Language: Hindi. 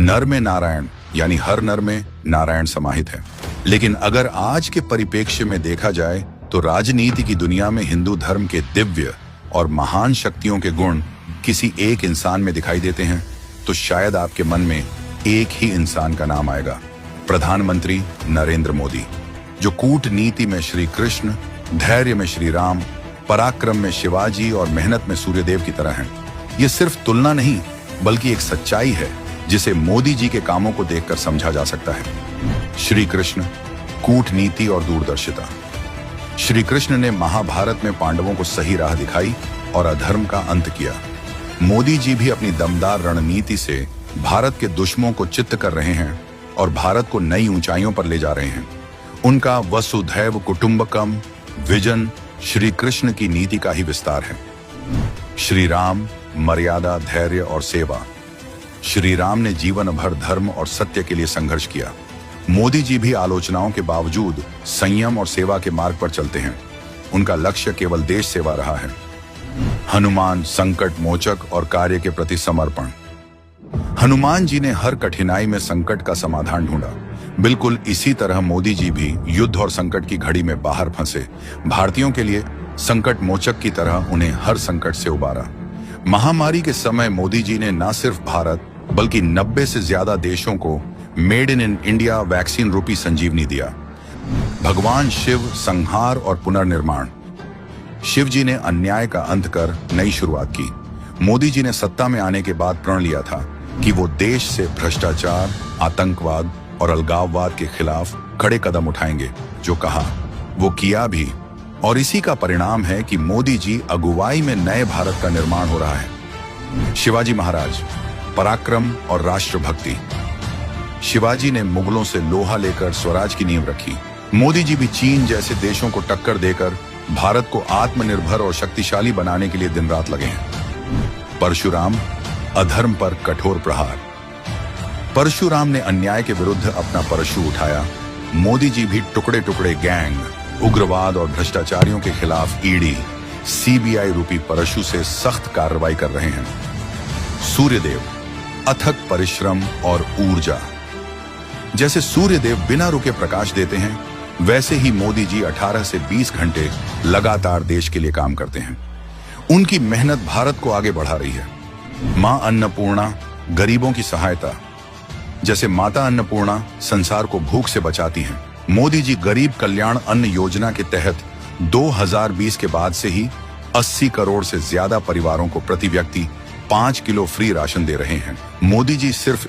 नर में नारायण यानी हर नर में नारायण समाहित है। लेकिन अगर आज के परिप्रेक्ष्य में देखा जाए तो राजनीति की दुनिया में हिंदू धर्म के दिव्य और महान शक्तियों के गुण किसी एक इंसान में दिखाई देते हैं तो शायद आपके मन में एक ही इंसान का नाम आएगा, प्रधानमंत्री नरेंद्र मोदी, जो कूटनीति में श्री कृष्ण, धैर्य में श्री राम, पराक्रम में शिवाजी और मेहनत में सूर्यदेव की तरह हैं। ये सिर्फ तुलना नहीं बल्कि एक सच्चाई है जिसे मोदी जी के कामों को देखकर समझा जा सकता है। श्री कृष्ण, कूटनीति और दूरदर्शिता। श्री कृष्ण ने महाभारत में पांडवों को सही राह दिखाई और अधर्म का अंत किया। मोदी जी भी अपनी दमदार रणनीति से भारत के दुश्मनों को चित्त कर रहे हैं और भारत को नई ऊंचाइयों पर ले जा रहे हैं। उनका वसुधैव कुटुंबकम विजन श्री कृष्ण की नीति का ही विस्तार है। श्री राम, मर्यादा, धैर्य और सेवा। श्री राम ने जीवन भर धर्म और सत्य के लिए संघर्ष किया। मोदी जी भी आलोचनाओं के बावजूद संयम और सेवा के मार्ग पर चलते हैं। उनका लक्ष्य केवल देश सेवा रहा है। हनुमान, संकट मोचक और कार्य के प्रति समर्पण। हनुमान जी ने हर कठिनाई में संकट का समाधान ढूंढा। बिल्कुल इसी तरह मोदी जी भी युद्ध और संकट की घड़ी में बाहर फंसे भारतीयों के लिए संकट मोचक की तरह उन्हें हर संकट से उबारा। महामारी के समय मोदी जी ने न सिर्फ भारत बल्कि 90 से ज्यादा देशों को मेड इन इंडिया वैक्सीन रूपी संजीवनी दिया। भगवान शिव, संहार और पुनर्निर्माण। शिव जी ने अन्याय का अंत कर नई शुरुआत की। मोदी जी ने सत्ता में आने के बाद प्रण लिया था कि वो देश से भ्रष्टाचार, आतंकवाद और अलगाववाद के खिलाफ कड़े कदम उठाएंगे। जो कहा वो किया भी, और इसी का परिणाम है कि मोदी जी अगुवाई में नए भारत का निर्माण हो रहा है। शिवाजी महाराज, पराक्रम और राष्ट्रभक्ति। शिवाजी ने मुगलों से लोहा लेकर स्वराज की नींव रखी। मोदी जी भी चीन जैसे देशों को टक्कर देकर भारत को आत्मनिर्भर और शक्तिशाली बनाने के लिए दिन रात लगे हैं। परशुराम, अधर्म पर कठोर प्रहार। परशुराम ने अन्याय के विरुद्ध अपना परशु उठाया। मोदी जी भी टुकड़े टुकड़े गैंग, उग्रवाद और भ्रष्टाचारियों के खिलाफ ईडी, सीबीआई रूपी परशु से सख्त कार्रवाई कर रहे हैं। सूर्यदेव, अथक परिश्रम और ऊर्जा। जैसे सूर्यदेव बिना रुके प्रकाश देते हैं, वैसे ही मोदी जी 18 से 20 घंटे लगातार देश के लिए काम करते हैं। उनकी मेहनत भारत को आगे बढ़ा रही है। मां अन्नपूर्णा, गरीबों की सहायता। जैसे माता अन्नपूर्णा संसार को भूख से बचाती हैं, मोदी जी गरीब कल्याण अन्न योजना के तहत 2020 के बाद से ही 80 करोड़ से ज्यादा परिवारों को प्रति व्यक्ति 5 किलो फ्री राशन दे रहे हैं। मोदी जी सिर्फ